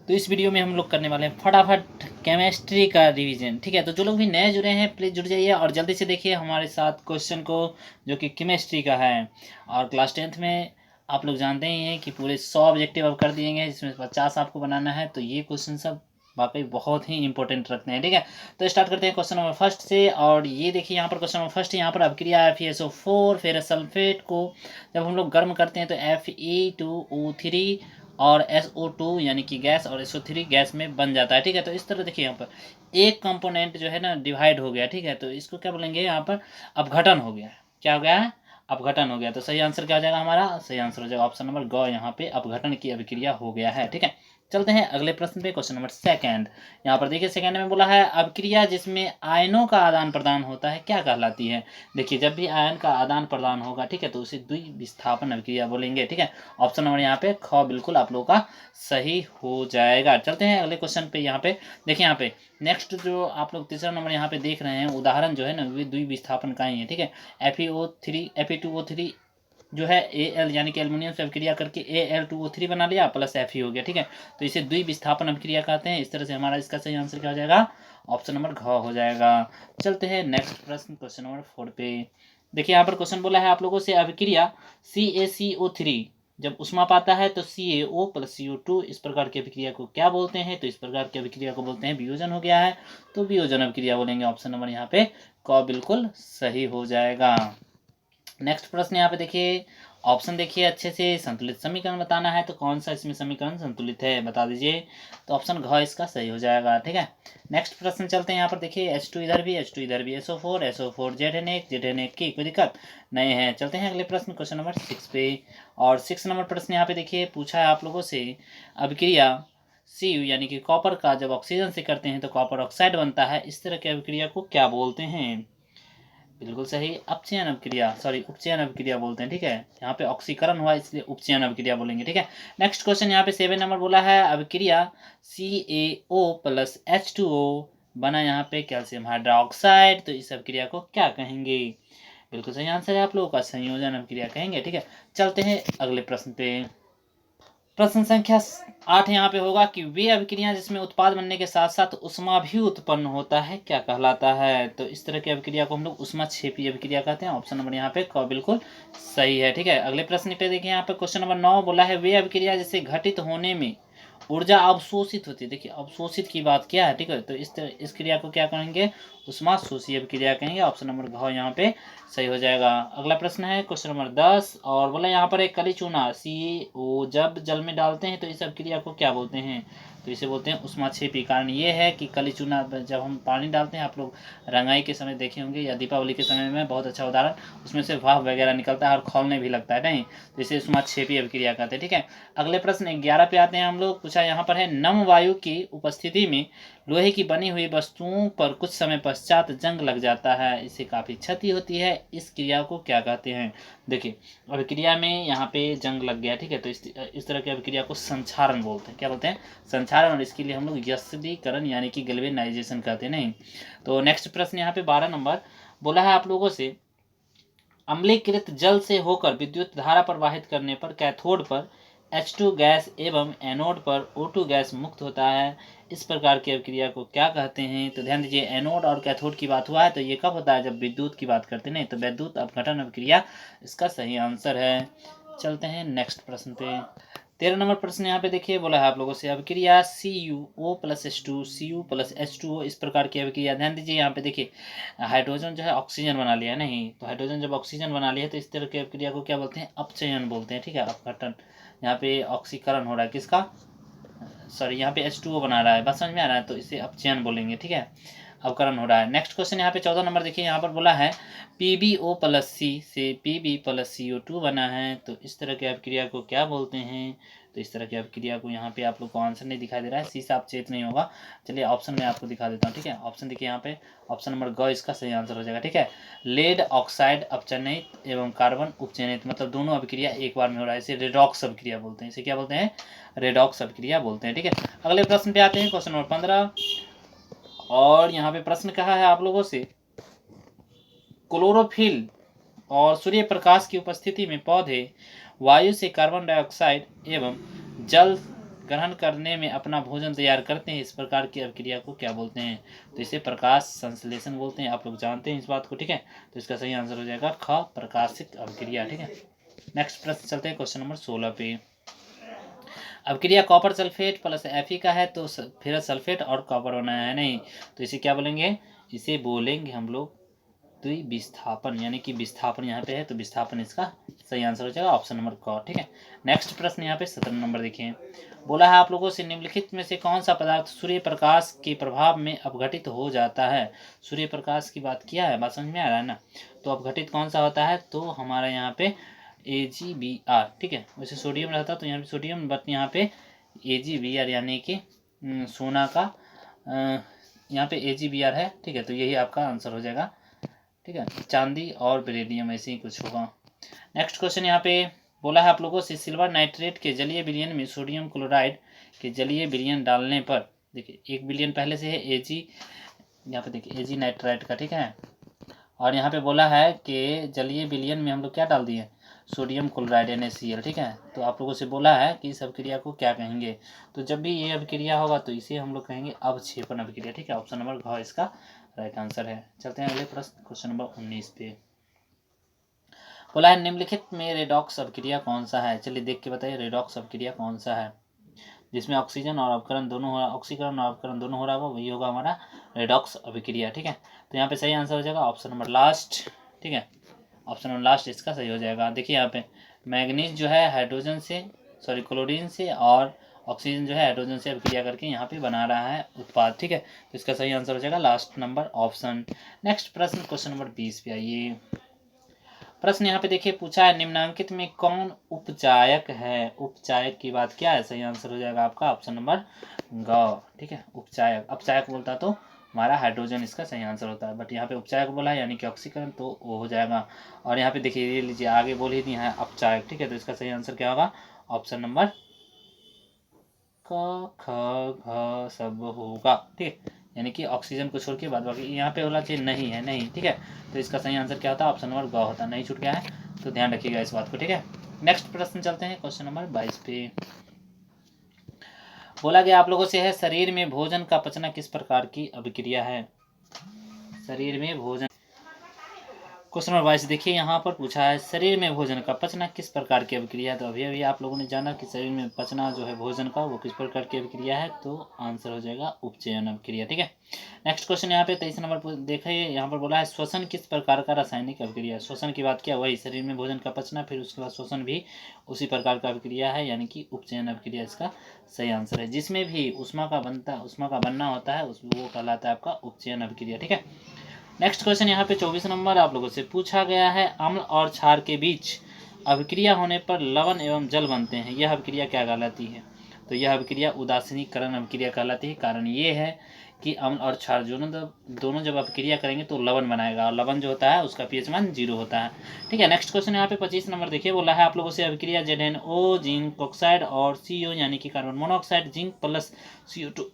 तो इस वीडियो में हम लोग करने वाले हैं फटाफट केमिस्ट्री का रिवीजन। ठीक है, तो जो लोग भी नए जुड़े हैं प्लीज़ जुड़ जाइए और जल्दी से देखिए हमारे साथ क्वेश्चन को, जो कि केमिस्ट्री का है। और क्लास 10th में आप लोग जानते ही हैं कि पूरे 100 ऑब्जेक्टिव अब कर दिए गए, जिसमें 50 आपको बनाना है। तो ये क्वेश्चन सब वाकई बहुत ही इंपॉर्टेंट रखते हैं। ठीक है, तो स्टार्ट करते हैं क्वेश्चन नंबर फर्स्ट से। और ये देखिए यहाँ पर क्वेश्चन नंबर फर्स्ट, यहाँ पर अभिक्रिया FeSO4 फेरस सल्फेट को जब हम लोग गर्म करते हैं तो Fe2O3 और SO2 यानी कि गैस और SO3 गैस में बन जाता है। ठीक है, तो इस तरह देखिए यहाँ पर एक कंपोनेंट जो है ना डिवाइड हो गया। ठीक है, तो इसको क्या बोलेंगे, यहाँ पर अपघटन हो गया। क्या हो गया है? अपघटन हो गया। तो सही आंसर क्या हो जाएगा हमारा? सही आंसर हो जाएगा ऑप्शन नंबर ग, यहाँ पे अपघटन की अभिक्रिया हो गया है। ठीक है, चलते हैं अगले प्रश्न पे, क्वेश्चन नंबर सेकंड। यहाँ पर देखिए सेकंड में बोला है अभिक्रिया जिसमें आयनों का आदान प्रदान होता है क्या कहलाती है। देखिए जब भी आयन का आदान प्रदान होगा, ठीक है, तो उसे द्विविस्थापन अभिक्रिया बोलेंगे। ठीक है, ऑप्शन नंबर यहाँ पे ख बिल्कुल आप लोगों का सही हो जाएगा। चलते हैं अगले क्वेश्चन पे। यहाँ पे देखिए, यहाँ पे नेक्स्ट जो आप लोग तीसरा नंबर यहाँ पे देख रहे हैं उदाहरण जो है ना, वे द्विविस्थापन का ही है। ठीक है, Fe2O3 जो है Al यानी कि एल्युमिनियम से अभिक्रिया करके Al2O3 बना लिया प्लस Fe हो गया। ठीक है, तो इसे द्विविस्थापन अभिक्रिया कहते हैं। इस तरह से हमारा इसका सही आंसर क्या हो जाएगा? ऑप्शन नंबर घ हो जाएगा। चलते हैं नेक्स्ट प्रश्न, क्वेश्चन नंबर 4 पे। देखिए यहाँ पर क्वेश्चन बोला है आप लोगों से अभिक्रिया CaCO3 जब ऊष्मा पाता है तो CaO प्लस CO2 इस प्रकार की अभिक्रिया को क्या बोलते हैं। तो इस प्रकार की अभिक्रिया को बोलते हैं वियोजन हो गया है, तो वियोजन अभिक्रिया बोलेंगे। ऑप्शन नंबर यहाँ पे क बिल्कुल सही हो जाएगा। नेक्स्ट प्रश्न यहाँ पे देखिए, ऑप्शन देखिए अच्छे से। संतुलित समीकरण बताना है तो कौन सा इसमें समीकरण संतुलित है बता दीजिए। तो ऑप्शन घ इसका सही हो जाएगा। ठीक है, नेक्स्ट प्रश्न चलते हैं। यहाँ पर देखिए H2 इधर भी, H2 इधर भी, SO4 ZN1 की कोई दिक्कत नहीं है। चलते हैं अगले प्रश्न, क्वेश्चन नंबर 6 पे। और 6 नंबर प्रश्न यहाँ पे देखिए पूछा है आप लोगों से अभिक्रिया Cu यानी कि कॉपर का जब ऑक्सीजन से करते हैं तो कॉपर ऑक्साइड बनता है, इस तरह की अभिक्रिया को क्या बोलते हैं। बिल्कुल सही, अपचयन अभिक्रिया, सॉरी उपचयन अभिक्रिया बोलते हैं। ठीक है, यहाँ पे ऑक्सीकरण हुआ इसलिए उपचयन अभिक्रिया बोलेंगे। ठीक है, नेक्स्ट क्वेश्चन यहाँ पे 7 नंबर बोला है अभिक्रिया CaO प्लस H2O बना यहाँ पे कैल्शियम हाइड्रोक्साइड, तो इस अभिक्रिया को क्या कहेंगे। बिल्कुल सही आंसर है आप लोगों का, संयोजन अभिक्रिया कहेंगे। ठीक है, चलते हैं अगले प्रश्न पे। प्रश्न संख्या 8 यहाँ पे होगा कि वे अभिक्रियाएं जिसमें उत्पाद बनने के साथ साथ उष्मा भी उत्पन्न होता है क्या कहलाता है। तो इस तरह की अभिक्रिया को हम लोग उष्माक्षेपी अभिक्रिया कहते हैं। ऑप्शन नंबर यहाँ पे क बिल्कुल सही है। ठीक है, अगले प्रश्न पे देखिए, यहाँ पे क्वेश्चन नंबर 9 बोला है वे अभिक्रिया जिससे घटित होने में ऊर्जा अवशोषित होती है। देखिए अवशोषित की बात क्या है। ठीक है, तो इस क्रिया को क्या कहेंगे, उष्माशोषी अभिक्रिया कहेंगे। ऑप्शन नंबर घ यहाँ पे सही हो जाएगा। अगला प्रश्न है क्वेश्चन नंबर 10 और बोला यहाँ पर एक कली चूना CO जब जल में डालते हैं तो इस अभिक्रिया को क्या बोलते हैं। तो इसे बोलते हैं उष्माक्षेपी। कारण ये है कि कली चूना जब हम पानी डालते हैं, आप लोग रंगाई के समय देखे होंगे या दीपावली के समय में बहुत अच्छा उदाहरण, उसमें से भाप वगैरह निकलता है और खौलने भी लगता है नहीं, तो इसे उष्माक्षेपी अभिक्रिया कहते हैं। ठीक है, अगले प्रश्न 11 पे आते हैं हम लोग। पूछा यहाँ पर है नम वायु की उपस्थिति में लोहे की बनी हुई वस्तुओं पर कुछ समय पश्चात जंग लग जाता है, इससे काफ़ी क्षति होती है, इस क्रिया को क्या कहते हैं। देखिए अभिक्रिया में यहाँ पे जंग लग गया। ठीक है, तो इस तरह की अभिक्रिया को संक्षारण बोलते हैं। क्या बोलते हैं? संक्षारण। और इसके लिए हम लोग यस्दीकरण यानी कि गैल्वेनाइजेशन कहते हैं नहीं। तो नेक्स्ट प्रश्न यहाँ पे 12 नंबर बोला है आप लोगों से अम्लीकृत जल से होकर विद्युत धारा प्रवाहित करने पर कैथोड पर H2 गैस एवं एनोड पर O2 गैस मुक्त होता है, इस प्रकार की अभिक्रिया को क्या कहते हैं। तो ध्यान दीजिए एनोड और कैथोड की बात हुआ है, तो ये कब होता है, जब विद्युत की बात करते हैं नहीं, तो विद्युत अपघटन अभिक्रिया इसका सही आंसर है। चलते हैं नेक्स्ट प्रश्न पे। 13 नंबर प्रश्न यहाँ पे देखिए बोला है आप लोगों से अभिक्रिया CuO plus H2 Cu plus H2O इस प्रकार की अभिक्रिया। ध्यान दीजिए यहाँ पे देखिए हाइड्रोजन जो है ऑक्सीजन बना लिया नहीं, तो हाइड्रोजन जब ऑक्सीजन बना लिया तो इस तरह की अभिक्रिया को क्या बोलते हैं, अपचयन बोलते हैं। ठीक है, अपघटन। यहाँ पे ऑक्सीकरण हो रहा है किसका, सॉरी यहाँ पे H2O बना रहा है, बात समझ में आ रहा है, तो इसे अपचयन बोलेंगे। ठीक है, अवकरण हो रहा है। नेक्स्ट क्वेश्चन यहाँ पे 14 नंबर देखिए, यहाँ पर बोला है PbO प्लस C से Pb प्लस CO2 बना है, तो इस तरह की अभिक्रिया को क्या बोलते हैं। तो इस तरह की अभिक्रिया को यहाँ पे आप लोग को आंसर नहीं दिखाई दे रहा है, C से आप चेत नहीं होगा। चलिए ऑप्शन में आपको दिखा देता हूँ। ठीक है, ऑप्शन देखिए यहाँ पे ऑप्शन नंबर ग इसका सही आंसर हो जाएगा। ठीक है, लेड ऑक्साइड अपचयनित एवं कार्बन उपचयनित, मतलब दोनों अभिक्रिया एक बार में हो रहा है, इसे रेडॉक्स अभिक्रिया बोलते हैं। इसे क्या बोलते हैं, रेडॉक्स अभिक्रिया बोलते हैं। ठीक है, अगले प्रश्न पे आते हैं, क्वेश्चन नंबर 15 और यहाँ पे प्रश्न कहा है आप लोगों से क्लोरोफिल और सूर्य प्रकाश की उपस्थिति में पौधे वायु से कार्बन डाइऑक्साइड एवं जल ग्रहण करने में अपना भोजन तैयार करते हैं, इस प्रकार की अभिक्रिया को क्या बोलते हैं? तो इसे प्रकाश संश्लेषण बोलते हैं। आप लोग जानते हैं इस बात को, ठीक है। तो इसका सही आंसर हो जाएगा ख, प्रकाशिक अभिक्रिया, ठीक है। नेक्स्ट प्रश्न चलते हैं क्वेश्चन नंबर 16 पे। अभिक्रिया कॉपर सल्फेट प्लस Fe का है, तो फेरस सल्फेट और कॉपर बनाया है नहीं, तो इसे क्या बोलेंगे? इसे बोलेंगे हम लोग द्विविस्थापन, यानी कि विस्थापन यहाँ पे है, तो विस्थापन इसका सही आंसर हो जाएगा ऑप्शन नंबर क, ठीक है। नेक्स्ट प्रश्न यहाँ पे 17 नंबर देखिए। बोला है आप लोगों से निम्नलिखित में से कौन सा पदार्थ सूर्य प्रकाश के प्रभाव में अपघटित हो जाता है? सूर्य प्रकाश की बात किया है, बात समझ में आ रहा है ना। तो अपघटित कौन सा होता है? तो हमारा यहाँ पे AgBr, ठीक है। वैसे सोडियम रहता तो यहाँ पे सोडियम, बट यहाँ पे AgBr यानी कि सोना का यहाँ पे AgBr है, ठीक है। तो यही आपका आंसर हो जाएगा, ठीक है। चांदी और बेरिलियम ऐसे ही कुछ होगा। नेक्स्ट क्वेश्चन यहाँ पे बोला है आप लोगों से सिल्वर नाइट्रेट के जलीय विलयन में सोडियम क्लोराइड के जलीय विलयन डालने पर, देखिए एक विलयन पहले से है Ag, यहाँ पे देखिए Ag नाइट्राइट का, ठीक है। और यहाँ पे बोला है कि जलीय विलयन में हम लोग क्या डाल दिए? सोडियम क्लोराइड NaCl, ठीक है। तो आप लोगों से बोला है कि इस अभिक्रिया को क्या कहेंगे? तो जब भी ये अभिक्रिया होगा तो इसे हम लोग कहेंगे अवक्षेपण अभिक्रिया, ठीक है। ऑप्शन नंबर घ इसका राइट आंसर है। चलते हैं अगले प्रश्न क्वेश्चन नंबर 19 पे। बोला है निम्नलिखित में रेडॉक्स अभिक्रिया कौन सा है? चलिए देख के बताइए रेडॉक्स अभिक्रिया कौन सा है जिसमें ऑक्सीजन और अपकरण दोनों हो, ऑक्सीकरण और अपकरण दोनों हो रहा होगा, वही होगा हमारा रेडॉक्स अभिक्रिया, ठीक है। तो यहाँ पे सही आंसर हो जाएगा ऑप्शन नंबर लास्ट, ठीक है। ऑप्शन नंबर लास्ट इसका सही हो जाएगा। देखिए यहाँ पे मैग्नीज जो है हाइड्रोजन से, सॉरी क्लोरीन से, और ऑक्सीजन जो है हाइड्रोजन से अभिक्रिया करके यहाँ पे बना रहा है उत्पाद, ठीक है। तो इसका सही आंसर हो जाएगा लास्ट नंबर ऑप्शन। नेक्स्ट प्रश्न क्वेश्चन नंबर 20 पे आइए। प्रश्न यहाँ पे देखिए पूछा है निम्नांकित में कौन उपचायक है? उपचायक की बात क्या है? सही आंसर हो जाएगा आपका ऑप्शन नंबर ग, ठीक है। उपचायक, अपचायक बोलता तो हमारा हाइड्रोजन इसका सही आंसर होता है, बट यहाँ पे उपचायक बोला है यानी कि ऑक्सीकरण, तो वो हो जाएगा। और यहाँ पे देखिए ये लीजिए आगे बोल ही दिया है अपचायक, ठीक है। तो इसका सही आंसर क्या होगा? ऑप्शन नंबर क, ख, घ सब होगा, ठीक है। यानी कि ऑक्सीजन को छोड़ के बाद बाकी यहाँ पे होना चाहिए नहीं है, नहीं, ठीक है। तो इसका सही आंसर क्या होता है? ऑप्शन नंबर ग होता है। नहीं छूट गया है तो ध्यान रखिएगा इस बात को, ठीक है। नेक्स्ट प्रश्न चलते हैं क्वेश्चन नंबर 22 पे। बोला गया आप लोगों से है शरीर में भोजन का पचना किस प्रकार की अभिक्रिया है? शरीर में भोजन, क्वेश्चन नंबर 22 देखिए यहाँ पर पूछा है शरीर में भोजन का पचना किस प्रकार की अभिक्रिया है। तो अभी अभी आप लोगों ने जाना कि शरीर में पचना जो है भोजन का वो किस प्रकार की अभिक्रिया है, तो आंसर हो जाएगा उपचयन अभिक्रिया, ठीक है। नेक्स्ट क्वेश्चन यहाँ पे 23 नंबर देखिए यहाँ पर बोला है श्वसन किस प्रकार का रासायनिक अभिक्रिया है? श्वसन की बात क्या, वही शरीर में भोजन का पचना, फिर उसके बाद श्वसन भी उसी प्रकार का अभिक्रिया है, यानी कि उपचयन अभिक्रिया इसका सही आंसर है। जिसमें भी उष्मा का बनना होता है वो कहलाता है आपका उपचयन अभिक्रिया, ठीक है। नेक्स्ट क्वेश्चन यहाँ पे 24 नंबर आप लोगों से पूछा गया है अम्ल और क्षार के बीच अभिक्रिया होने पर लवण एवं जल बनते हैं, यह अभिक्रिया क्या कहलाती है? तो यह अभिक्रिया उदासीनीकरण अभिक्रिया कहलाती है। कारण ये है कि अम्ल और क्षार दोनों जब अभिक्रिया करेंगे तो लवण बनाएगा, और लवण जो होता है उसका pH मान 0 होता है, ठीक है। नेक्स्ट क्वेश्चन यहाँ पे 25 नंबर देखिए बोला है आप लोगों से अभिक्रिया ZnO जिंक ऑक्साइड और CO यानी कि carbon monoxide zinc plus CO2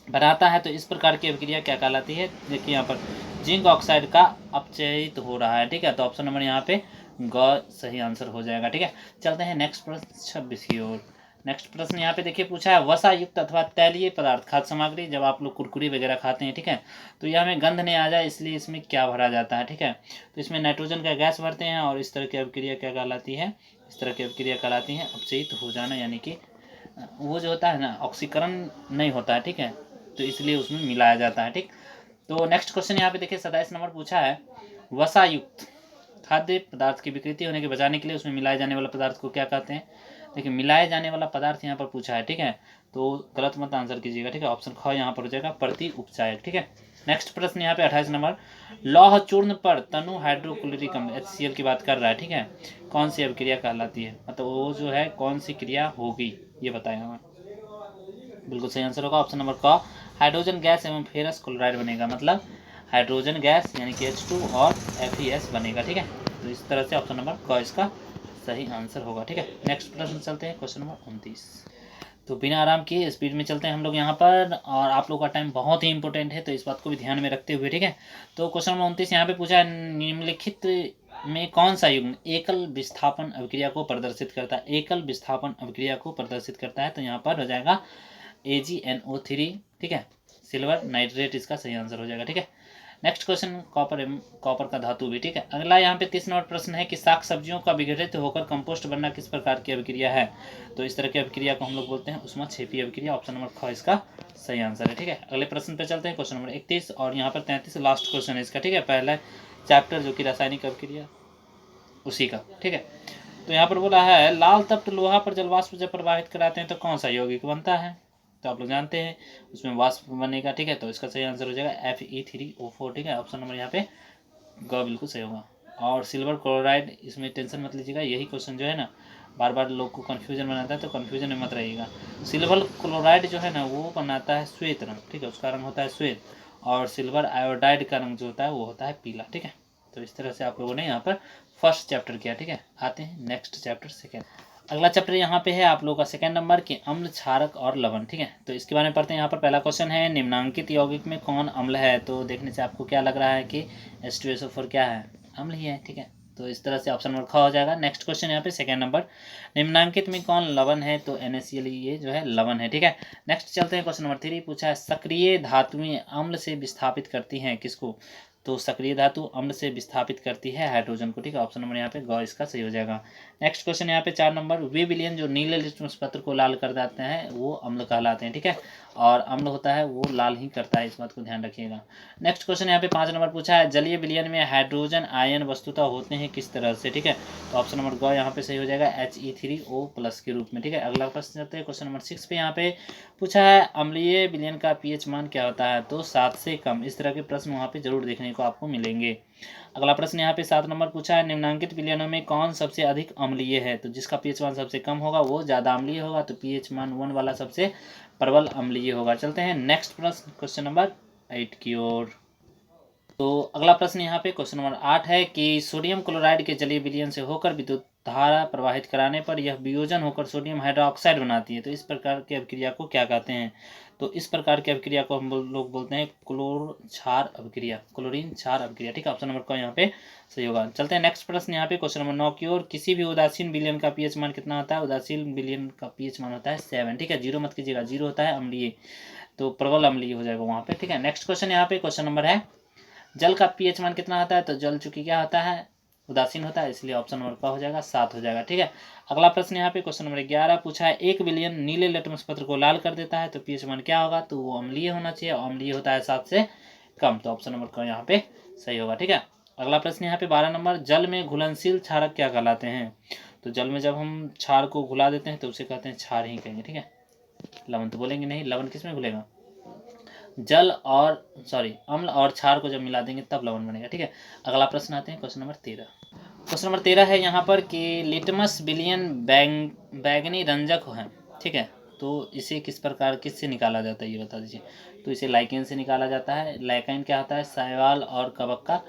बनाता है, तो इस प्रकार की अभिक्रिया क्या कहलाती है? देखिए यहाँ पर जिंक ऑक्साइड का अपचयित हो रहा है, ठीक है। तो ऑप्शन नंबर यहाँ पे ग सही आंसर हो जाएगा, ठीक है। चलते हैं नेक्स्ट प्रश्न 26 की ओर। नेक्स्ट प्रश्न यहाँ पे देखिए पूछा है वसा युक्त अथवा तैलीय पदार्थ खाद्य सामग्री, जब आप लोग कुरकुरी वगैरह खाते हैं, ठीक है, तो यह हमें गंध नहीं आ जाए इसलिए इसमें क्या भरा जाता है, ठीक है। तो इसमें नाइट्रोजन का गैस भरते हैं, और इस तरह की अभिक्रिया क्या कहलाती है? इस तरह की अभिक्रिया कहलाती है अपचयित हो जाना, यानी कि वो जो होता है ना ऑक्सीकरण नहीं होता है, ठीक है, तो इसलिए उसमें मिलाया जाता है, ठीक। तो नेक्स्ट क्वेश्चन यहाँ पे देखिए 27 नंबर पूछा है वसा युक्त खाद्य पदार्थ की विकृति होने के बचाने के लिए उसमें मिलाए जाने वाला पदार्थ को क्या कहते हैं? देखिए मिलाए जाने वाला पदार्थ यहाँ पर पूछा है, ठीक है, तो गलत मत आंसर कीजिएगा, ठीक है। ऑप्शन ख यहाँ पर हो जाएगा प्रति उपचायक, ठीक है। नेक्स्ट प्रश्न यहाँ पे 28 नंबर लौह चूर्ण पर तनु हाइड्रोक्लोरिक अम्ल HCl की बात कर रहा है, ठीक है, कौन सी अभिक्रिया कहलाती है? मतलब वो जो है कौन सी क्रिया होगी ये बताएं हमें। बिल्कुल सही आंसर होगा ऑप्शन नंबर क हाइड्रोजन गैस एवं फेरस क्लोराइड बनेगा, मतलब हाइड्रोजन गैस यानी कि H2 और FeS बनेगा, ठीक है। तो इस तरह से ऑप्शन नंबर क इसका सही आंसर होगा, ठीक है। नेक्स्ट प्रश्न चलते हैं क्वेश्चन नंबर 29। तो बिना आराम किए स्पीड में चलते हैं हम लोग यहाँ पर, और आप लोग का टाइम बहुत ही इंपॉर्टेंट है तो इस बात को भी ध्यान में रखते हुए, ठीक है। तो क्वेश्चन नंबर 29 यहाँ पे पूछा है निम्नलिखित में कौन सा युग्म एकल विस्थापन अभिक्रिया को प्रदर्शित करता है, एकल विस्थापन अभिक्रिया को प्रदर्शित करता है? तो यहाँ पर हो जाएगा AgNO3, ठीक है, सिल्वर नाइट्रेट इसका सही आंसर हो जाएगा। ठीक है, नेक्स्ट क्वेश्चन कॉपर का धातु भी। ठीक है, अगला यहाँ पे 30 नंबर प्रश्न है कि शाक सब्जियों का विघटित होकर कंपोस्ट बनना किस प्रकार की अभिक्रिया है? तो इस तरह की अभिक्रिया को हम लोग बोलते हैं ऊष्माक्षेपी अभिक्रिया। ऑप्शन नंबर ख इसका सही आंसर है। ठीक है, अगले प्रश्न पे चलते हैं, क्वेश्चन नंबर 31 और यहाँ पर 33 लास्ट क्वेश्चन है इसका। ठीक है, पहला चैप्टर जो कि रासायनिक अभिक्रिया उसी का। ठीक है, तो यहाँ पर बोला है लाल तप्त लोहा पर जल वाष्प जब प्रवाहित कराते हैं तो कौन सा यौगिक बनता है? तो आप लोग जानते हैं उसमें वाष्प बनेगा। ठीक है, तो इसका सही आंसर हो जाएगा Fe3O4। ठीक है, ऑप्शन नंबर यहाँ पे ग बिल्कुल सही होगा। और सिल्वर क्लोराइड, इसमें टेंशन मत लीजिएगा, यही क्वेश्चन जो है ना बार बार लोग को कन्फ्यूजन बनाता है, तो कन्फ्यूजन में मत रहिएगा। सिल्वर क्लोराइड जो है ना वो बनाता है श्वेत रंग। ठीक है, उसका रंग होता है श्वेत, और सिल्वर आयोडाइड का रंग जो होता है वो होता है पीला। ठीक है, तो इस तरह से आप लोगों ने यहाँ पर फर्स्ट चैप्टर किया। ठीक है, आते हैं नेक्स्ट चैप्टर सेकेंड। अगला चैप्टर यहाँ पे है आप लोगों का सेकंड नंबर के अम्ल, क्षारक और लवण। ठीक है, तो इसके बारे में पढ़ते हैं। यहाँ पर पहला क्वेश्चन है निम्नांकित यौगिक में कौन अम्ल है? तो देखने से आपको क्या लग रहा है कि H2SO4 क्या है? अम्ल ही है। ठीक है, तो इस तरह से ऑप्शन नंबर ख हो जाएगा। नेक्स्ट क्वेश्चन यहाँ पे सेकंड नंबर, निम्नांकित में कौन लवण है? तो NaCl ये जो है लवण है। ठीक है, नेक्स्ट चलते हैं, क्वेश्चन नंबर 3 पूछा है सक्रिय धातुएं अम्ल से विस्थापित करती हैं किसको? तो सक्रिय धातु अम्ल से विस्थापित करती है हाइड्रोजन को। ठीक है, ऑप्शन नंबर यहाँ पे ग इसका सही हो जाएगा। नेक्स्ट क्वेश्चन यहाँ पे 4 नंबर, वे विलयन जो नीले लिटमस पत्र को लाल कर देते हैं वो अम्ल कहलाते हैं। ठीक है, और अम्ल होता है वो लाल ही करता है, इस बात को ध्यान रखिएगा। नेक्स्ट क्वेश्चन यहाँ पे 5 नंबर पूछा है जलीय विलयन में हाइड्रोजन आयन वस्तुतः होते हैं किस तरह से? ठीक है, तो ऑप्शन नंबर ग यहाँ पे सही हो जाएगा He3O+ के रूप में। ठीक है, अगला प्रश्न चलते हैं क्वेश्चन नंबर 6 पे। यहाँ पे पूछा है अम्लीय विलयन का pH मान क्या होता है? तो 7 से कम। इस तरह के प्रश्न वहाँ पे जरूर देखने को आपको मिलेंगे। अगला प्रश्न यहाँ पे 7 नंबर पूछा है निम्नांकित विलयनों में कौन सबसे अधिक अम्लीय है? तो जिसका pH मान सबसे कम होगा वो ज़्यादा अम्लीय होगा, तो pH मान 1 वाला सबसे प्रबल अम्लीय होगा। चलते हैं नेक्स्ट प्रश्न क्वेश्चन नंबर 8 की ओर। तो अगला प्रश्न यहाँ पे क्वेश्चन नंबर 8 है कि सोडियम क्लोराइड के जलीय विलयन से होकर विद्युत धारा प्रवाहित कराने पर यह वियोजन होकर सोडियम हाइड्रोक्साइड बनाती है, तो इस प्रकार की अभिक्रिया को क्या कहते हैं? तो इस प्रकार की अभिक्रिया को हम लोग बोलते हैं क्लोरीन क्षार अभिक्रिया, क्लोरीन क्षार अभिक्रिया। ठीक है, ऑप्शन नंबर का यहाँ पे सही होगा। चलते हैं नेक्स्ट प्रश्न यहाँ पे क्वेश्चन नंबर 9 की ओर, किसी भी उदासीन विलयन का pH मान कितना होता है? उदासीन विलयन का pH मान होता है 7। ठीक है, जीरो मत कीजिएगा, जीरो होता है अम्लीय, तो प्रबल अम्लीय हो जाएगा वहाँ पे। ठीक है, नेक्स्ट क्वेश्चन यहाँ पे क्वेश्चन नंबर है जल का pH मान कितना होता है? तो जल चूंकि क्या होता है उदासीन होता है, इसलिए ऑप्शन नंबर का हो जाएगा 7 हो जाएगा। ठीक है, अगला प्रश्न यहाँ पे क्वेश्चन नंबर 11 पूछा है एक विलयन नीले लिटमस पत्र को लाल कर देता है तो pH मान क्या होगा? तो वो अम्लीय होना चाहिए, अम्लीय होता है 7 से कम, तो ऑप्शन नंबर का यहाँ पे सही होगा। ठीक है, अगला प्रश्न यहाँ पे 12 नंबर, जल में घुलनशील क्षारक क्या कहलाते हैं? तो जल में जब हम क्षार को घुला देते हैं तो उसे कहते हैं क्षार ही कहेंगे। ठीक है, लवण तो बोलेंगे नहीं, लवण किस में घुलेगा? जल और अम्ल और क्षार को जब मिला देंगे तब लवण बनेगा। ठीक है, अगला प्रश्न आते हैं क्वेश्चन नंबर 13। क्वेश्चन नंबर 13 है यहाँ पर कि लिटमस विलयन बैंगनी रंजक है। ठीक है, तो इसे किस प्रकार किससे निकाला जाता है ये बता दीजिए। तो इसे लाइकेन से निकाला जाता है। लाइकेन क्या होता है? शैवाल और कवक का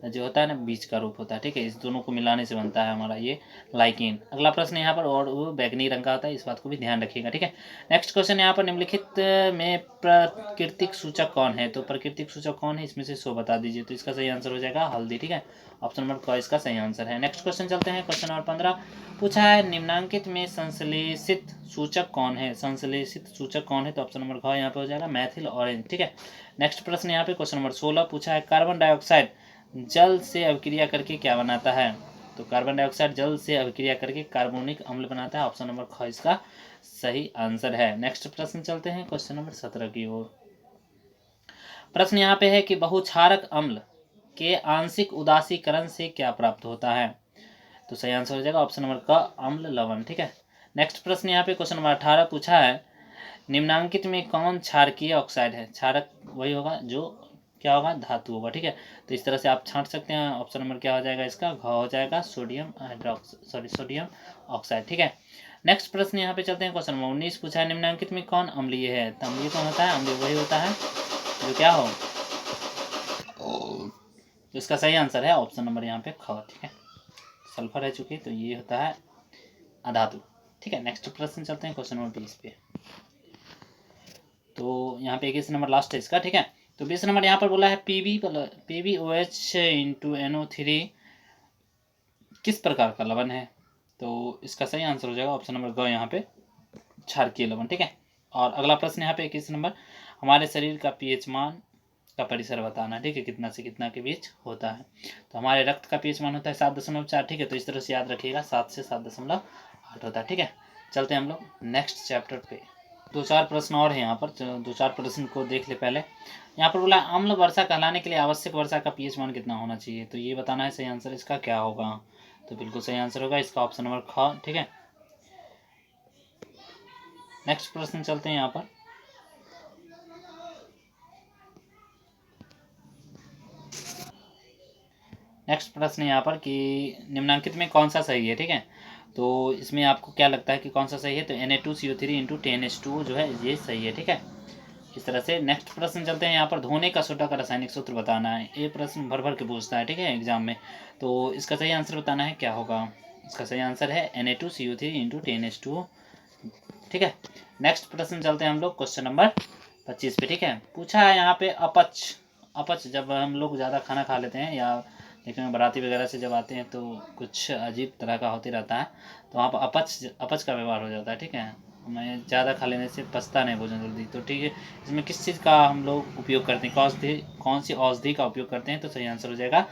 जो होता है ना बीज का रूप होता है। ठीक है, इस दोनों को मिलाने से बनता है हमारा ये लाइकेन। अगला प्रश्न यहाँ पर, और वो बैंगनी रंग का होता है, इस बात को भी ध्यान रखिएगा। ठीक है, नेक्स्ट क्वेश्चन यहाँ पर निम्नलिखित में प्राकृतिक सूचक कौन है? तो प्राकृतिक सूचक कौन है इसमें से 100 बता दीजिए। तो इसका सही आंसर हो जाएगा हल्दी। ठीक है, ऑप्शन नंबर क इसका सही आंसर है। नेक्स्ट क्वेश्चन चलते हैं, क्वेश्चन नंबर 15 पूछा है निम्नांकित में संश्लेषित सूचक कौन है? संश्लेषित सूचक कौन है? तो ऑप्शन नंबर ख यहाँ पे हो जाएगा मैथिल ऑरेंज। ठीक है, नेक्स्ट प्रश्न यहाँ पे क्वेश्चन नंबर 16 पूछा है कार्बन डाइऑक्साइड जल से अभिक्रिया करके क्या बनाता है? तो कार्बन डाइऑक्साइड जल से अभिक्रिया करके कार्बोनिक अम्ल बनाता है, ऑप्शन नंबर ख इसका सही आंसर है। नेक्स्ट प्रश्न चलते हैं क्वेश्चन नंबर 17 की ओर। प्रश्न यहाँ पे है कि बहुक्षारक अम्ल के आंशिक उदासीकरण से क्या प्राप्त होता है? तो सही आंसर हो जाएगा ऑप्शन नंबर का अम्ल लवण। ठीक है, नेक्स्ट प्रश्न यहाँ पे क्वेश्चन नंबर 18 पूछा है निम्नांकित में कौन क्षारकीय ऑक्साइड है? क्षारक वही होगा जो क्या होगा? धातु होगा। ठीक है, तो इस तरह से आप छांट सकते हैं। ऑप्शन नंबर क्या हो जाएगा इसका? घ हो जाएगा सोडियम सोडियम ऑक्साइड। ठीक है, नेक्स्ट प्रश्न यहाँ पे चलते हैं, क्वेश्चन नंबर 19 पूछा है निम्नांकित में कौन अम्लीय है? तो अम्लीय कौन होता है? अम्लीय वही होता है जो क्या हो, तो इसका सही आंसर है ऑप्शन नंबर यहाँ पे ख। ठीक है, सल्फर है चूंकि, तो ये होता है अधातु। ठीक है, नेक्स्ट प्रश्न चलते हैं क्वेश्चन नंबर 20 पे। तो यहाँ पे 21 नंबर लास्ट है इसका। ठीक है, तो 20 नंबर यहाँ पर बोला है PbOH × NO3 किस प्रकार का लवण है? तो इसका सही आंसर हो जाएगा ऑप्शन नंबर ग यहाँ पे क्षारकीय लवण। ठीक है। और अगला प्रश्न यहाँ पे 21 नंबर, हमारे शरीर का पीएच मान का परिसर बताना। ठीक है, कितना से कितना के बीच होता है? तो हमारे रक्त का पीएच मान होता है 7.4। ठीक है, तो इस तरह से याद रखिएगा 7 से 7.8 होता है। ठीक है, चलते हैं हम लोग नेक्स्ट चैप्टर पे। 2-4 प्रश्न और हैं यहाँ पर, 2-4 प्रश्न को देख ले पहले। यहाँ पर बोला अम्ल वर्षा कहलाने के लिए आवश्यक वर्षा का पीएच मान कितना होना चाहिए? तो ये बताना है सही आंसर इसका क्या होगा। तो बिल्कुल सही आंसर होगा इसका ऑप्शन नंबर ख। ठीक है, नेक्स्ट प्रश्न चलते हैं यहाँ पर। नेक्स्ट प्रश्न यहाँ पर कि निम्नांकित में कौन सा सही है? ठीक है, तो इसमें आपको क्या लगता है कि कौन सा सही है? तो Na2CO3 इंटू 10H2 जो है ये सही है। ठीक है, इस तरह से नेक्स्ट प्रश्न चलते हैं यहाँ पर। धोने का सोडा का रासायनिक सूत्र बताना है। ये प्रश्न भर भर के पूछता है। ठीक है, एग्जाम में। तो इसका सही आंसर बताना है क्या होगा। इसका सही आंसर है Na2CO3 इंटू 10H2। ठीक है, नेक्स्ट प्रश्न चलते हैं हम लोग क्वेश्चन नंबर 25 पे। ठीक है, पूछा है यहाँ पे अपच जब हम लोग ज़्यादा खाना खा लेते हैं या देखने में बाराती वगैरह से जब आते हैं तो कुछ अजीब तरह का होते रहता है, तो वहाँ पर अपच का व्यवहार हो जाता है। ठीक है, हमें ज़्यादा खा लेने से पचता नहीं भोजन जल्दी। तो ठीक है, इसमें किस चीज़ का हम लोग उपयोग करते हैं, कौन सी औषधि का उपयोग करते हैं? तो सही आंसर हो जाएगा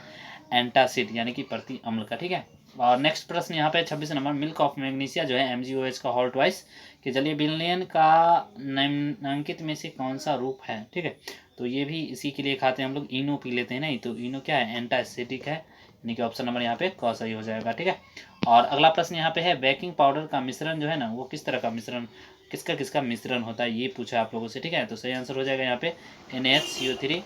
एंटासिड यानी कि प्रति अम्ल का। ठीक है, और नेक्स्ट प्रश्न यहाँ पे 26 नंबर, मिल्क ऑफ मैग्नीशिया जो है MgOH का हॉल ट्वाइस कि जलीय विलयन का निम्नांकित में से कौन सा रूप है? ठीक है, तो ये भी इसी के लिए खाते हैं हम लोग, इनो पी लेते हैं ना। तो इनो क्या है? एंटा एसिडिक है, यानी कि ऑप्शन नंबर यहाँ पे क सही हो जाएगा। ठीक है, और अगला प्रश्न यहाँ पे है बेकिंग पाउडर का मिश्रण जो है ना, वो किस तरह का मिश्रण, किसका मिश्रण होता है, ये पूछा आप लोगों से। ठीक है, तो सही आंसर हो जाएगा यहाँ पे NaCO3।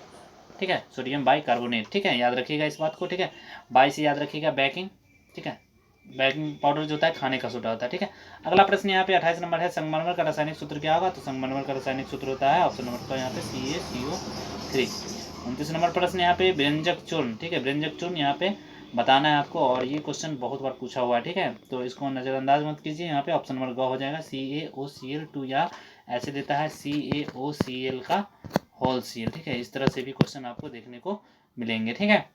ठीक है, सोडियम बाइकार्बोनेट। ठीक है, याद रखिएगा इस बात को। ठीक है, बाई से याद रखिएगा बेकिंग। ठीक है, बेकिंग पाउडर जो होता है खाने का सोडा होता है। ठीक है, अगला प्रश्न यहाँ पे 28 नंबर है, संगमरमर का रासायनिक सूत्र क्या होगा? तो संगमरमर का रासायनिक सूत्र होता है ऑप्शन नंबर का यहाँ पे CaCO3। 29 नंबर प्रश्न यहाँ पे व्यंजक चूर्ण। ठीक है, व्यंजक चूर्ण यहाँ पे बताना है आपको, और ये क्वेश्चन बहुत बार पूछा हुआ है। ठीक है, तो इसको नज़रअंदाज मत कीजिए। यहाँ पे ऑप्शन नंबर ग हो जाएगा CaOCl2, या ऐसे देता है CaOCl का होल सील। ठीक है, इस तरह से भी क्वेश्चन आपको देखने को मिलेंगे। ठीक है,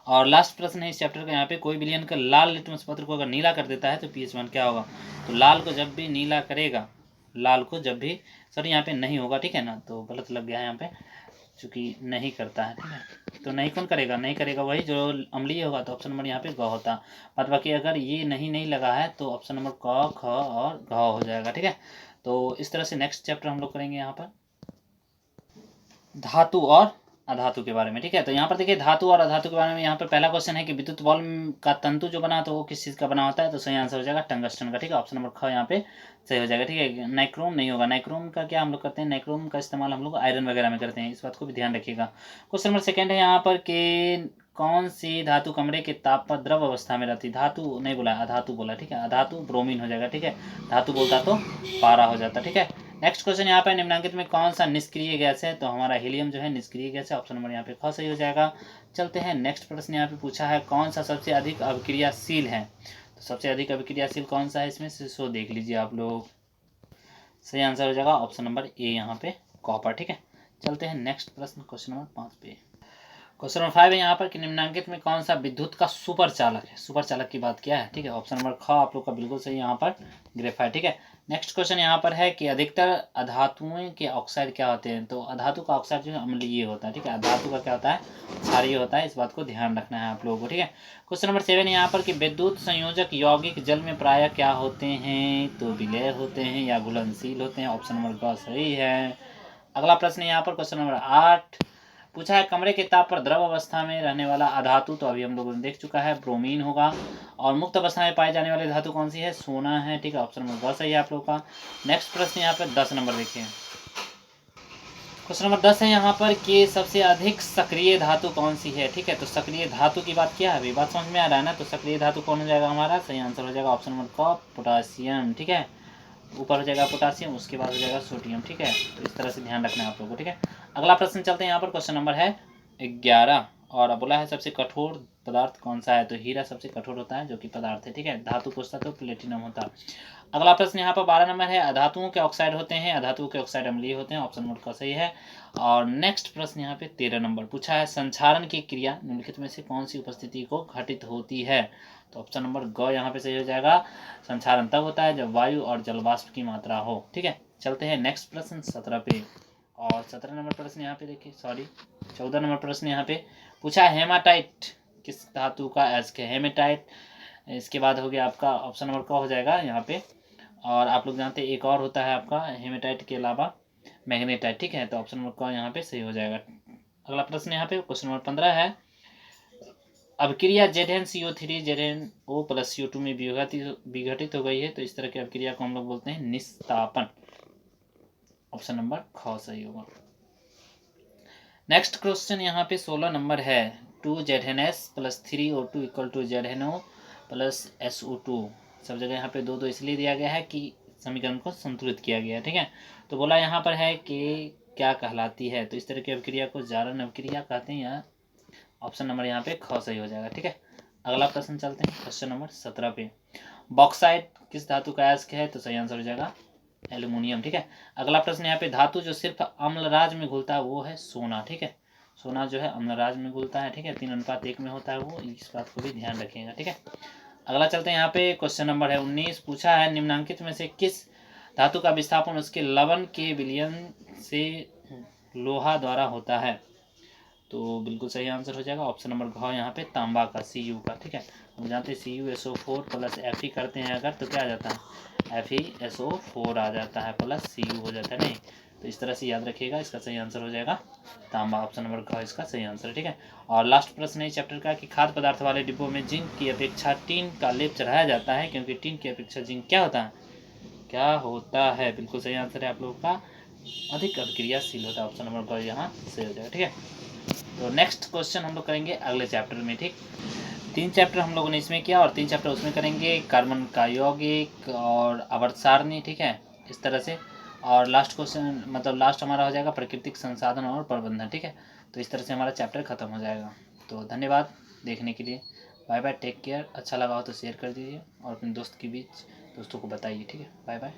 और लास्ट प्रश्न है इस चैप्टर का यहाँ पे, कोई विलयन का लाल लिटमस पत्र को अगर नीला कर देता है तो पीएच मान क्या होगा? तो लाल को जब भी नीला करेगा, लाल को जब भी, सर यहाँ पे नहीं होगा। ठीक है ना, तो गलत लग गया है यहाँ पे, चूँकि नहीं करता है। ठीक है, तो नहीं कौन करेगा? नहीं करेगा वही जो अम्लीय होगा, तो ऑप्शन नंबर यहाँ पे ग होता। बाद बाकी अगर ये नहीं लगा है तो ऑप्शन नंबर क, ख और घ हो जाएगा। ठीक है, तो इस तरह से नेक्स्ट चैप्टर हम लोग करेंगे यहाँ पर धातु और अधातु के बारे में। ठीक है, तो यहाँ पर देखिए धातु और अधातु के बारे में। यहाँ पर पहला क्वेश्चन है कि विद्युत बल्ब का तंतु जो बना तो वो किस चीज़ का बना होता है? तो सही आंसर हो जाएगा टंगस्टन का। ठीक है, ऑप्शन नंबर ख यहाँ पे सही हो जाएगा। ठीक है, नाइक्रोम नहीं होगा। नाइक्रोम का क्या हम लोग करते हैं? नाइक्रोम का इस्तेमाल हम लोग आयरन वगैरह में करते हैं, इस बात को भी ध्यान रखिएगा। क्वेश्चन नंबर सेकेंड है यहाँ पर कि कौन सी धातु कमरे के ताप पर द्रव अवस्था में रहती? धातु नहीं बोला, अधातु बोला। ठीक है, अधातु ब्रोमीन हो जाएगा। ठीक है, धातु बोलता तो पारा हो जाता। ठीक है, नेक्स्ट क्वेश्चन यहाँ पे निम्नांकित में कौन सा निष्क्रिय गैस है? तो हमारा हीलियम जो है निष्क्रिय गैस है, ऑप्शन नंबर यहाँ पे ख सही हो जाएगा। चलते हैं नेक्स्ट प्रश्न यहाँ पे पूछा है कौन सा सबसे अधिक अभिक्रियाशील है? तो सबसे अधिक अभिक्रियाशील कौन सा है इसमें से? सो देख लीजिए आप लोग, सही आंसर हो जाएगा ऑप्शन नंबर ए यहाँ पे कॉपर। ठीक है, चलते हैं नेक्स्ट प्रश्न क्वेश्चन नंबर 5 पे। क्वेश्चन नंबर 5 है यहाँ पर कि निम्नांकित में कौन सा विद्युत का सुपर चालक है? सुपर चालक की बात किया है। ठीक है, ऑप्शन नंबर ख आप लोग का बिल्कुल सही यहाँ पर ग्रेफाइट। ठीक है, नेक्स्ट क्वेश्चन यहाँ पर है कि अधिकतर अधातुओं के ऑक्साइड क्या होते हैं? तो अधातु का ऑक्साइड जो है अम्लीय होता है। ठीक है, अधातु का क्या होता है? क्षारीय होता है, इस बात को ध्यान रखना है आप लोगों को। ठीक है, क्वेश्चन नंबर 7 यहाँ पर कि विद्युत संयोजक यौगिक जल में प्रायः क्या होते हैं? तो विलेय होते हैं या घुलनशील होते हैं, ऑप्शन नंबर ग सही है। अगला प्रश्न यहाँ पर क्वेश्चन नंबर 8 पूछा है कमरे के ताप पर द्रव अवस्था में रहने वाला अधातु, तो अभी हम लोगों ने देख चुका है ब्रोमीन होगा। और मुक्त अवस्था में पाई जाने वाली धातु कौन सी है? सोना है। ठीक है, ऑप्शन नंबर ग सही है आप लोगों का। नेक्स्ट प्रश्न यहाँ पर 10 नंबर देखिए, क्वेश्चन नंबर 10 है यहाँ पर कि सबसे अधिक सक्रिय धातु कौन सी है? ठीक है, तो सक्रिय धातु की बात क्या है? अभी बात समझ में आ रहा है ना? तो सक्रिय धातु कौन हो जाएगा हमारा? सही आंसर हो जाएगा ऑप्शन नंबर क पोटासियम। ठीक है, ऊपर हो जाएगा पोटासियम, उसके बाद हो जाएगा सोडियम। ठीक है, तो इस तरह से ध्यान रखना है आप लोगों को। ठीक है, अगला प्रश्न चलते हैं यहाँ पर, क्वेश्चन नंबर है 11 और बोला है सबसे कठोर पदार्थ कौन सा है? तो हीरा सबसे कठोर होता है जो कि पदार्थ है। ठीक है, धातु पूछता तो प्लेटिनम होता। अगला प्रश्न यहाँ पर 12 नंबर है अधातुओं के ऑक्साइड होते हैं, अधातुओं के ऑक्साइड अम्लीय होते हैं, ऑप्शन नंबर का सही है। और नेक्स्ट प्रश्न यहाँ पे 13 नंबर पूछा है संक्षारण की क्रिया निम्नलिखित में से कौन सी उपस्थिति को घटित होती है? तो ऑप्शन नंबर ग यहाँ पे सही हो जाएगा। संक्षारण तब होता है जब वायु और जलवाष्प की मात्रा हो। ठीक है, चलते हैं नेक्स्ट प्रश्न 17 पे। और 17 नंबर प्रश्न यहाँ पे देखिए, सॉरी 14 नंबर प्रश्न यहाँ पे पूछा, हेमाटाइट किस धातु का अयस्क है? हेमेटाइट, इसके बाद हो गया आपका ऑप्शन नंबर क हो जाएगा यहाँ पे। और आप लोग जानते हैं एक और होता है आपका हेमेटाइट के अलावा मैग्नेटाइट। ठीक है, तो ऑप्शन नंबर क यहाँ पे सही हो जाएगा। अगला प्रश्न यहाँ पे क्वेश्चन नंबर 15 है, अभिक्रिया ZnCO3 ZnO प्लस CO2 में विघटित हो गई है, तो इस तरह की अभिक्रिया को हम लोग बोलते हैं निस्तापन। ऑप्शन नंबर ख सही होगा। नेक्स्ट क्वेश्चन यहाँ पे 16 नंबर है, 2ZnS plus 3O2 equal to ZnO plus SO2। सब जगह यहाँ पे दो दो इसलिए दिया गया है कि समीकरण को संतुलित किया गया है। ठीक है, तो बोला यहाँ पर है कि क्या कहलाती है, तो इस तरह की अभिक्रिया को जारन अभिक्रिया कहते हैं, या ऑप्शन नंबर यहाँ पे ख सही हो जाएगा। ठीक है, अगला प्रश्न चलते हैं क्वेश्चन नंबर 17 पे, बॉक्साइट किस धातु का अयस्क है? तो सही आंसर हो जाएगा एल्यूमिनियम। ठीक है, अगला प्रश्न यहाँ पे धातु जो सिर्फ अम्लराज में घुलता है वो है सोना। ठीक है, सोना जो है अम्लराज में घुलता है। ठीक है, 3:1 में होता है वो, इस बात को भी ध्यान रखिएगा। ठीक है, अगला चलते हैं यहाँ पे क्वेश्चन नंबर है 19, पूछा है निम्नांकित में से किस धातु का विस्थापन उसके लवण के विलयन से लोहा द्वारा होता है? तो बिल्कुल सही आंसर हो जाएगा ऑप्शन नंबर घ यहाँ पे तांबा का, Cu का। ठीक है, हम जानते हैं CuSO4 प्लस Fe करते हैं अगर तो क्या आ जाता है FeSO4 आ जाता है प्लस Cu हो जाता है, नहीं तो इस तरह से याद रखिएगा। इसका सही आंसर हो जाएगा तांबा, ऑप्शन नंबर घ इसका सही आंसर है। ठीक है, और लास्ट प्रश्न है चैप्टर का कि खाद्य पदार्थ वाले डिब्बों में जिंक की अपेक्षा टीन का लेप चढ़ाया जाता है क्योंकि टीन की अपेक्षा जिंक क्या होता है? क्या होता है? बिल्कुल सही आंसर है आप लोगों का, अधिक अभिक्रियाशील होता है। ऑप्शन नंबर घ यहाँ सही हो जाएगा। ठीक है, तो नेक्स्ट क्वेश्चन हम लोग करेंगे अगले चैप्टर में। ठीक, 3 चैप्टर हम लोगों ने इसमें किया और 3 चैप्टर उसमें करेंगे, कार्बन का यौगिक और आवर्त सारणी। ठीक है, इस तरह से, और लास्ट क्वेश्चन मतलब लास्ट हमारा हो जाएगा प्राकृतिक संसाधन और प्रबंधन। ठीक है, तो इस तरह से हमारा चैप्टर खत्म हो जाएगा। तो धन्यवाद देखने के लिए, बाय बाय, टेक केयर। अच्छा लगा हो तो शेयर कर दीजिए और अपने दोस्तों को बताइए। ठीक है, बाय बाय।